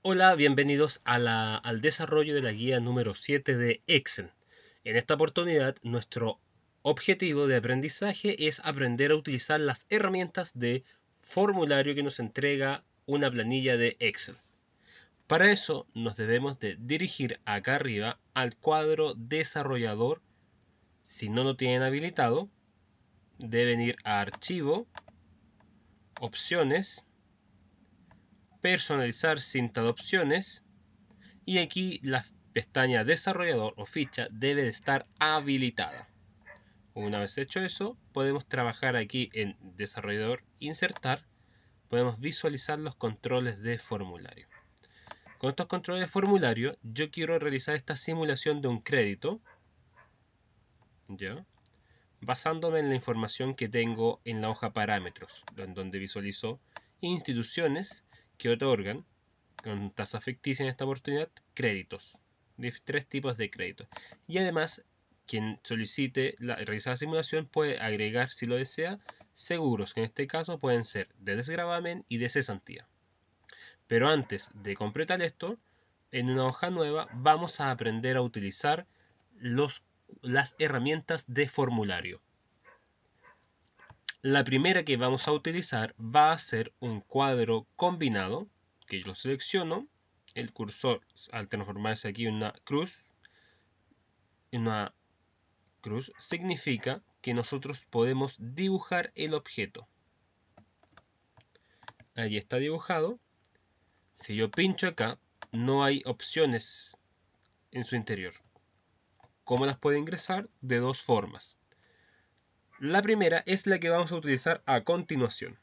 Hola, bienvenidos al desarrollo de la guía número 7 de Excel. En esta oportunidad, nuestro objetivo de aprendizaje es aprender a utilizar las herramientas de formulario que nos entrega una planilla de Excel. Para eso, nos debemos de dirigir acá arriba al cuadro desarrollador. Si no lo tienen habilitado, deben ir a Archivo, Opciones, Personalizar cinta de opciones. Y aquí la pestaña desarrollador o ficha debe de estar habilitada. Una vez hecho eso, podemos trabajar aquí en desarrollador insertar. Podemos visualizar los controles de formulario. Con estos controles de formulario, yo quiero realizar esta simulación de un crédito, ¿ya? Basándome en la información que tengo en la hoja parámetros, en donde visualizo instituciones que otorgan, con tasa ficticia en esta oportunidad, créditos. De tres tipos de créditos. Y además, quien solicite realizar la simulación puede agregar, si lo desea, seguros, que en este caso pueden ser de desgravamen y de cesantía. Pero antes de completar esto, en una hoja nueva vamos a aprender a utilizar las herramientas de formulario. La primera que vamos a utilizar va a ser un cuadro combinado, que yo lo selecciono. El cursor, al transformarse aquí en una cruz, significa que nosotros podemos dibujar el objeto. Ahí está dibujado. Si yo pincho acá, no hay opciones en su interior. ¿Cómo las puedo ingresar? De dos formas. La primera es la que vamos a utilizar a continuación.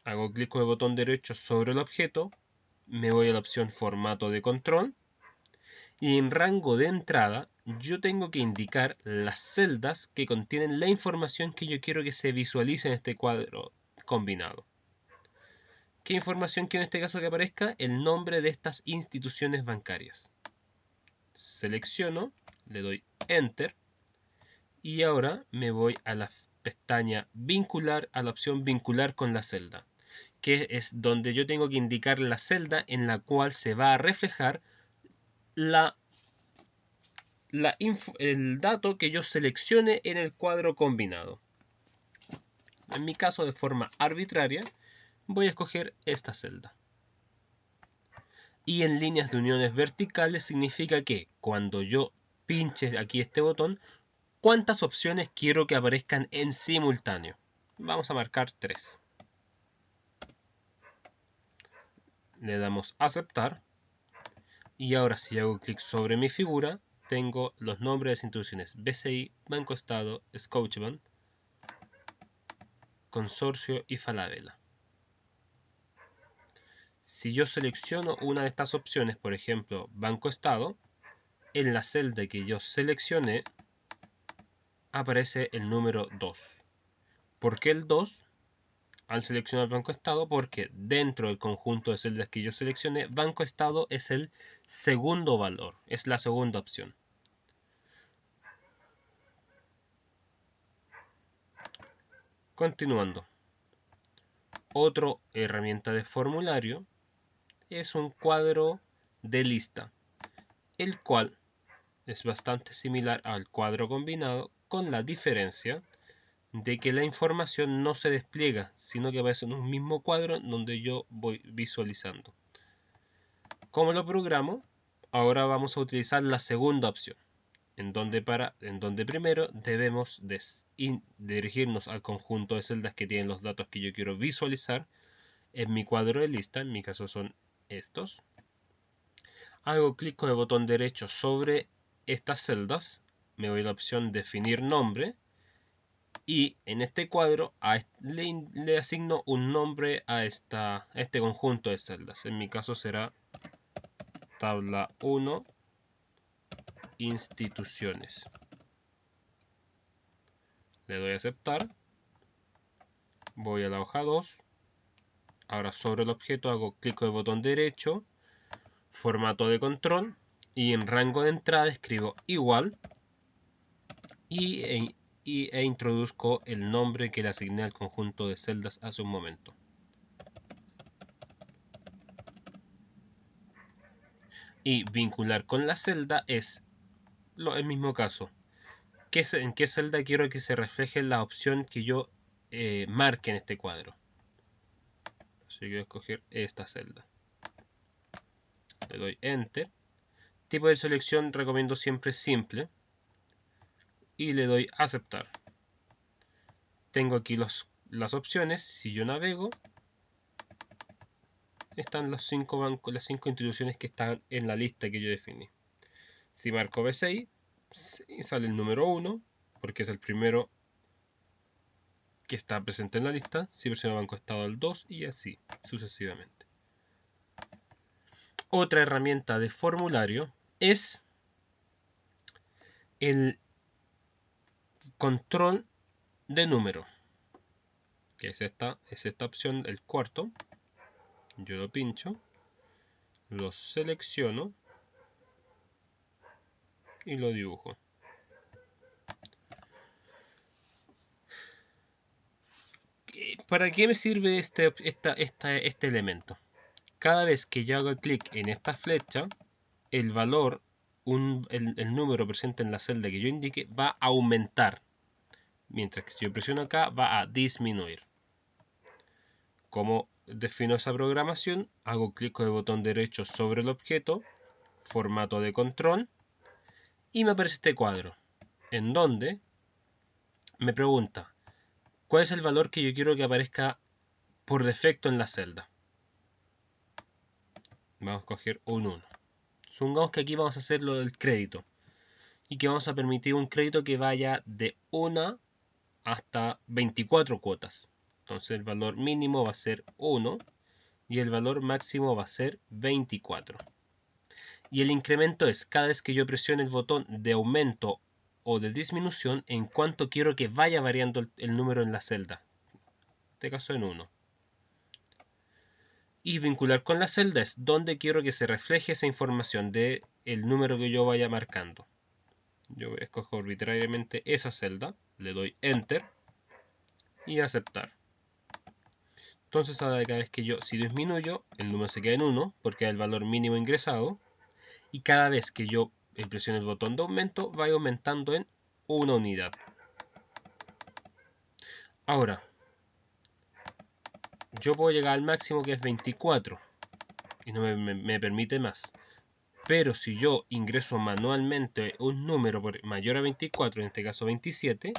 Hago clic con el botón derecho sobre el objeto, me voy a la opción formato de control y en rango de entrada yo tengo que indicar las celdas que contienen la información que yo quiero que se visualice en este cuadro combinado. ¿Qué información quiero en este caso que aparezca? El nombre de estas instituciones bancarias. Selecciono, le doy Enter y ahora me voy a la pestaña vincular, a la opción vincular con la celda, que es donde yo tengo que indicar la celda en la cual se va a reflejar el dato que yo seleccione en el cuadro combinado. En mi caso, de forma arbitraria, voy a escoger esta celda. Y en líneas de uniones verticales significa que cuando yo pinche aquí este botón, ¿cuántas opciones quiero que aparezcan en simultáneo? Vamos a marcar 3. Le damos a aceptar. Y ahora si hago clic sobre mi figura, tengo los nombres de las instituciones: BCI, Banco Estado, Scotiabank, Consorcio y Falabella. Si yo selecciono una de estas opciones, por ejemplo, Banco Estado, en la celda que yo seleccioné aparece el número 2. ¿Por qué el 2? Al seleccionar Banco Estado, porque dentro del conjunto de celdas que yo seleccioné, Banco Estado es el segundo valor, es la segunda opción. Continuando. Otra herramienta de formulario es un cuadro de lista, el cual es bastante similar al cuadro combinado, con la diferencia de que la información no se despliega, sino que aparece en un mismo cuadro donde yo voy visualizando. ¿Cómo lo programo? Ahora vamos a utilizar la segunda opción, en donde primero debemos dirigirnos al conjunto de celdas que tienen los datos que yo quiero visualizar en mi cuadro de lista. En mi caso son estos. Hago clic con el botón derecho sobre estas celdas, me voy a la opción definir nombre y en este cuadro le asigno un nombre a este conjunto de celdas. En mi caso será tabla 1 instituciones. Le doy a aceptar, voy a la hoja 2, ahora sobre el objeto hago clic con el botón derecho, formato de control y en rango de entrada escribo igual e introduzco el nombre que le asigné al conjunto de celdas hace un momento. Y vincular con la celda es el mismo caso. ¿En qué celda quiero que se refleje la opción que yo marque en este cuadro? Así que voy a escoger esta celda. Le doy Enter. Tipo de selección recomiendo siempre simple. Y le doy Aceptar. Tengo aquí las opciones. Si yo navego, están las 5 instituciones que están en la lista que yo definí. Si marco B6, sale el número 1, porque es el primero que está presente en la lista. Si presiono Banco Estado, el 2 y así sucesivamente. Otra herramienta de formulario es el control de número, que es esta opción, el cuarto. Yo lo pincho, lo selecciono y lo dibujo. ¿Para qué me sirve este elemento? Cada vez que yo hago clic en esta flecha, el valor, el número presente en la celda que yo indique va a aumentar, mientras que si yo presiono acá va a disminuir. ¿Cómo defino esa programación? Hago clic con el botón derecho sobre el objeto, formato de control, y me aparece este cuadro, en donde me pregunta, ¿cuál es el valor que yo quiero que aparezca por defecto en la celda? Vamos a escoger un 1. Supongamos que aquí vamos a hacer lo del crédito, y que vamos a permitir un crédito que vaya de 1 hasta 24 cuotas. Entonces el valor mínimo va a ser 1 y el valor máximo va a ser 24. Y el incremento es cada vez que yo presione el botón de aumento o de disminución en cuanto quiero que vaya variando el número en la celda. En este caso en 1. Y vincular con la celda es donde quiero que se refleje esa información del número que yo vaya marcando. Yo escojo arbitrariamente esa celda, le doy Enter y Aceptar. Entonces ahora cada vez que yo, si disminuyo, el número se queda en 1 porque es el valor mínimo ingresado. Y cada vez que yo presiono el botón de aumento, va aumentando en 1 unidad. Ahora, yo puedo llegar al máximo que es 24 y no me permite más. Pero si yo ingreso manualmente un número mayor a 24, en este caso 27,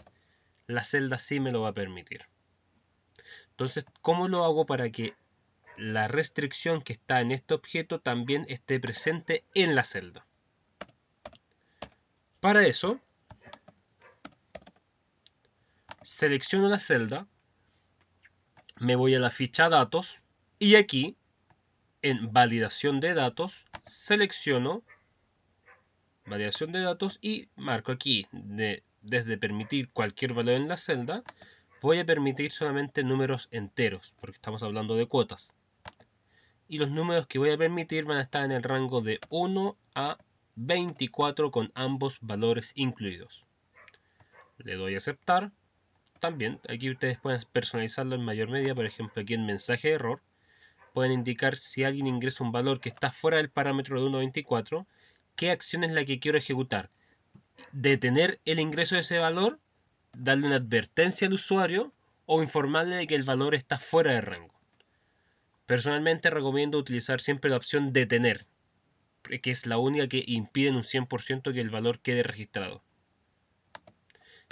la celda sí me lo va a permitir. Entonces, ¿cómo lo hago para que la restricción que está en este objeto también esté presente en la celda? Para eso, selecciono la celda, me voy a la ficha datos y aquí en validación de datos selecciono validación de datos y marco aquí desde permitir cualquier valor en la celda, voy a permitir solamente números enteros porque estamos hablando de cuotas. Y los números que voy a permitir van a estar en el rango de 1 a 24 con ambos valores incluidos. Le doy a aceptar. También aquí ustedes pueden personalizarlo en mayor medida. Por ejemplo, aquí en mensaje de error pueden indicar si alguien ingresa un valor que está fuera del parámetro de 1 a 24, qué acción es la que quiero ejecutar. Detener el ingreso de ese valor, darle una advertencia al usuario o informarle de que el valor está fuera de rango. Personalmente recomiendo utilizar siempre la opción detener, que es la única que impide en un 100% que el valor quede registrado.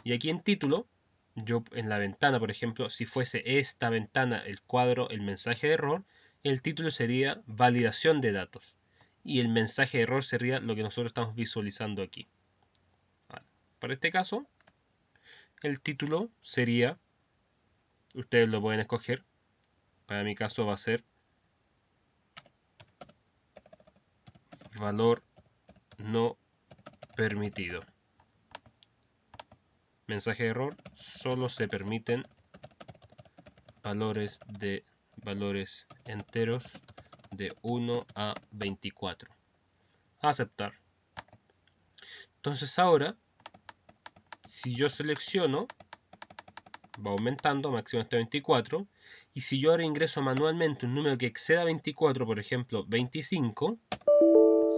Y aquí en título, yo en la ventana, por ejemplo, si fuese esta ventana el cuadro, el mensaje de error, el título sería validación de datos. Y el mensaje de error sería lo que nosotros estamos visualizando aquí. Para este caso, el título sería, ustedes lo pueden escoger, para mi caso va a ser valor no permitido. Mensaje de error, solo se permiten valores enteros de 1 a 24. Aceptar. Entonces ahora, si yo selecciono, va aumentando, máximo hasta 24. Y si yo ahora ingreso manualmente un número que exceda 24, por ejemplo 25,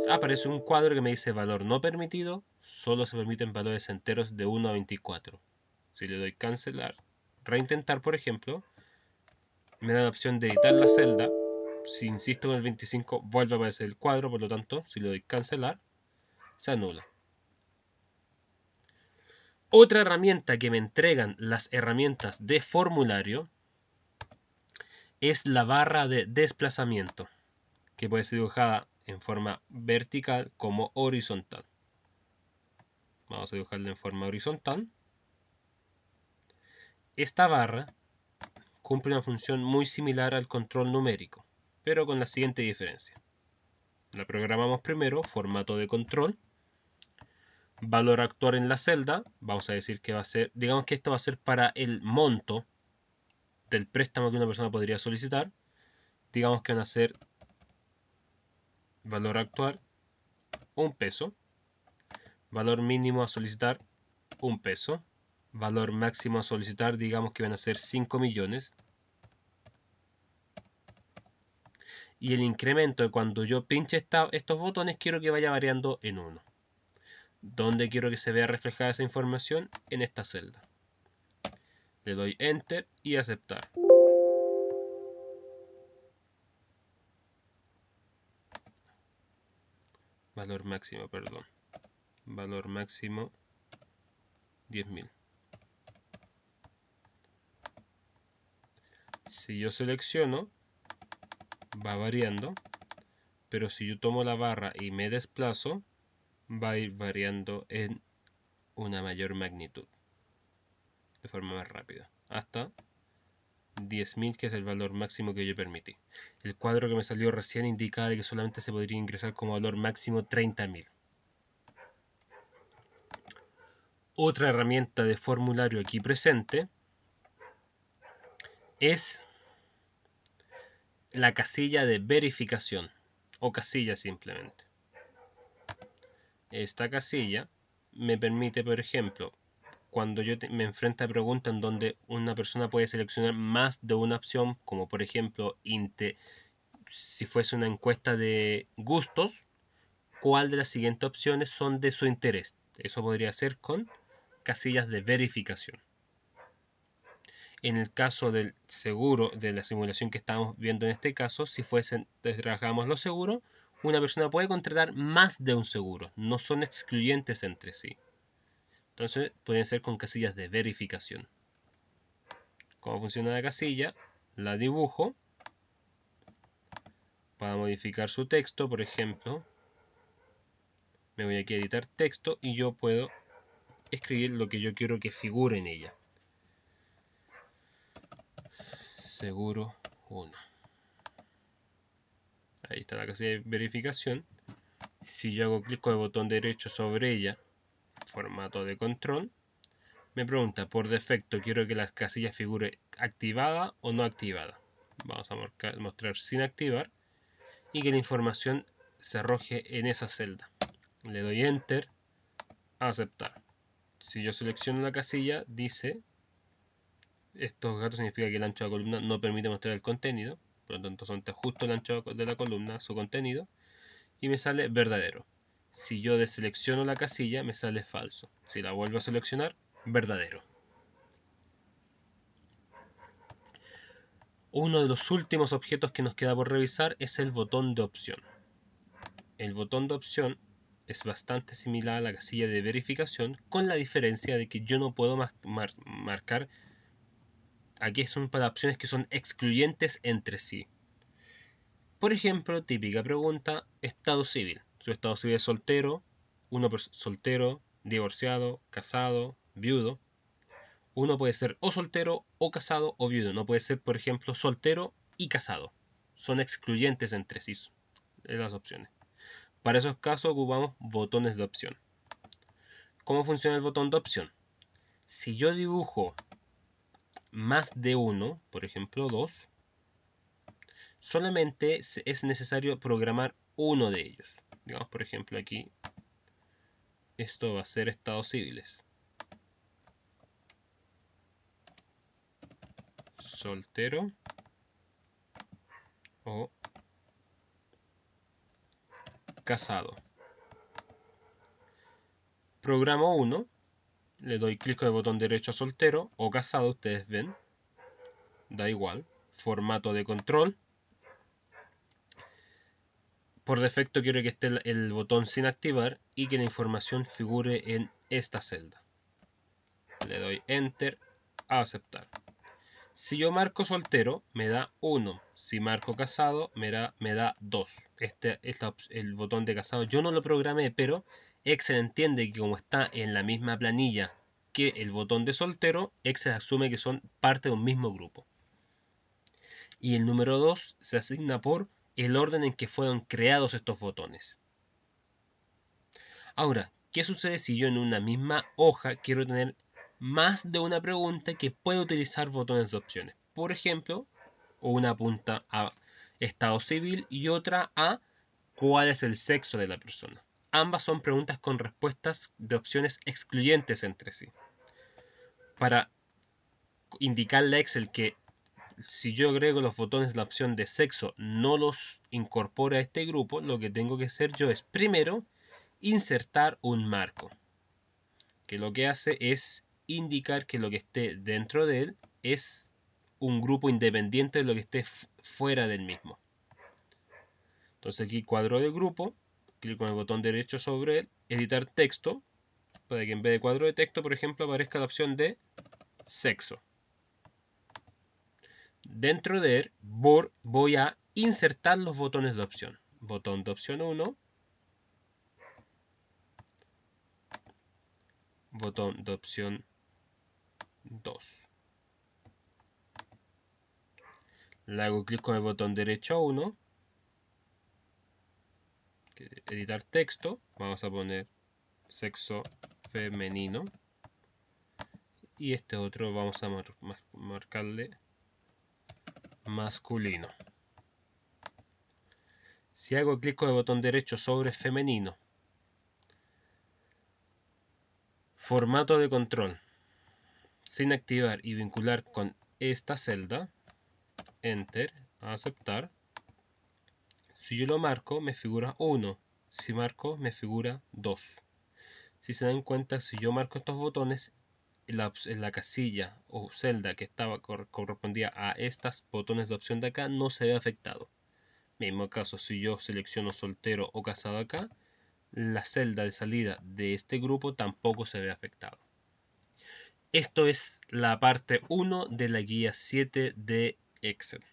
aparece un cuadro que me dice valor no permitido, solo se permiten valores enteros de 1 a 24. Si le doy cancelar, reintentar por ejemplo, me da la opción de editar la celda. Si insisto en el 25 vuelve a aparecer el cuadro, por lo tanto si le doy cancelar, se anula. Otra herramienta que me entregan las herramientas de formulario es la barra de desplazamiento, que puede ser dibujada en forma vertical como horizontal. Vamos a dibujarla en forma horizontal. Esta barra cumple una función muy similar al control numérico, pero con la siguiente diferencia. La programamos primero, formato de control, valor a actuar en la celda, vamos a decir que va a ser, digamos que esto va a ser para el monto del préstamo que una persona podría solicitar, digamos que van a ser valor a actuar, 1 peso, valor mínimo a solicitar, 1 peso, valor máximo a solicitar, digamos que van a ser 5 millones, y el incremento de cuando yo pinche estos botones quiero que vaya variando en 1. ¿Dónde quiero que se vea reflejada esa información? En esta celda. Le doy Enter y aceptar. Valor máximo, perdón. Valor máximo 10.000. Si yo selecciono, va variando, pero si yo tomo la barra y me desplazo, va a ir variando en una mayor magnitud, de forma más rápida, hasta 10.000, que es el valor máximo que yo permití. El cuadro que me salió recién indicaba que solamente se podría ingresar como valor máximo 30.000. Otra herramienta de formulario aquí presente es la casilla de verificación o casilla simplemente. Esta casilla me permite, por ejemplo, cuando yo me enfrento a preguntas en donde una persona puede seleccionar más de una opción, como por ejemplo, si fuese una encuesta de gustos, ¿cuál de las siguientes opciones son de su interés? Eso podría ser con casillas de verificación. En el caso del seguro, de la simulación que estamos viendo en este caso, si trabajamos los seguros, una persona puede contratar más de un seguro, no son excluyentes entre sí. Entonces pueden ser con casillas de verificación. ¿Cómo funciona la casilla? La dibujo para modificar su texto, por ejemplo. Me voy aquí a editar texto y yo puedo escribir lo que yo quiero que figure en ella. Seguro 1. Ahí está la casilla de verificación. Si yo hago clic con el botón derecho sobre ella, formato de control, me pregunta por defecto, quiero que la casilla figure activada o no activada. Vamos a mostrar sin activar y que la información se arroje en esa celda. Le doy Enter, aceptar. Si yo selecciono la casilla, dice, estos gatos significa que el ancho de la columna no permite mostrar el contenido, por lo tanto son justo el ancho de la columna, su contenido, y me sale verdadero. Si yo deselecciono la casilla, me sale falso. Si la vuelvo a seleccionar, verdadero. Uno de los últimos objetos que nos queda por revisar es el botón de opción. El botón de opción es bastante similar a la casilla de verificación, con la diferencia de que yo no puedo marcar. Aquí son para opciones que son excluyentes entre sí. Por ejemplo, típica pregunta, estado civil. Su estado civil es soltero, soltero, divorciado, casado, viudo. Uno puede ser o soltero, o casado, o viudo. No puede ser, por ejemplo, soltero y casado. Son excluyentes entre sí las opciones. Para esos casos ocupamos botones de opción. ¿Cómo funciona el botón de opción? Si yo dibujo más de uno, por ejemplo 2, solamente es necesario programar uno de ellos. Digamos, por ejemplo, aquí esto va a ser estados civiles. Soltero o casado. Programo 1, le doy clic con el botón derecho a soltero o casado, ustedes ven, da igual. Formato de control. Por defecto quiero que esté el botón sin activar y que la información figure en esta celda. Le doy Enter a aceptar. Si yo marco soltero, me da 1. Si marco casado, me da 2. Este es el botón de casado. Yo no lo programé, pero Excel entiende que como está en la misma planilla que el botón de soltero, Excel asume que son parte de un mismo grupo. Y el número 2 se asigna por el orden en que fueron creados estos botones. Ahora, ¿qué sucede si yo en una misma hoja quiero tener más de una pregunta que puede utilizar botones de opciones? Por ejemplo, una apunta a estado civil y otra a cuál es el sexo de la persona. Ambas son preguntas con respuestas de opciones excluyentes entre sí. Para indicarle a Excel que si yo agrego los botones de la opción de sexo no los incorpora a este grupo, lo que tengo que hacer yo es primero insertar un marco, que lo que hace es indicar que lo que esté dentro de él es un grupo independiente de lo que esté fuera del mismo. Entonces aquí cuadro de grupo, clic con el botón derecho sobre él, editar texto, para que en vez de cuadro de texto, por ejemplo, aparezca la opción de sexo. Dentro de él voy a insertar los botones de opción. Botón de opción 1, botón de opción 2. Le hago clic con el botón derecho a 1, editar texto, vamos a poner sexo femenino. Y este otro vamos a marcarle masculino. Si hago clic con el botón derecho sobre femenino, formato de control, sin activar y vincular con esta celda, Enter, a aceptar. Si yo lo marco, me figura 1. Si marco, me figura 2. Si se dan cuenta, si yo marco estos botones, en la casilla o celda que correspondía a estos botones de opción de acá, no se ve afectado. Mismo caso, si yo selecciono soltero o casado acá, la celda de salida de este grupo tampoco se ve afectado. Esto es la parte 1 de la guía 7 de Excel.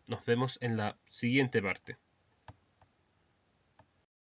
Nos vemos en la siguiente parte.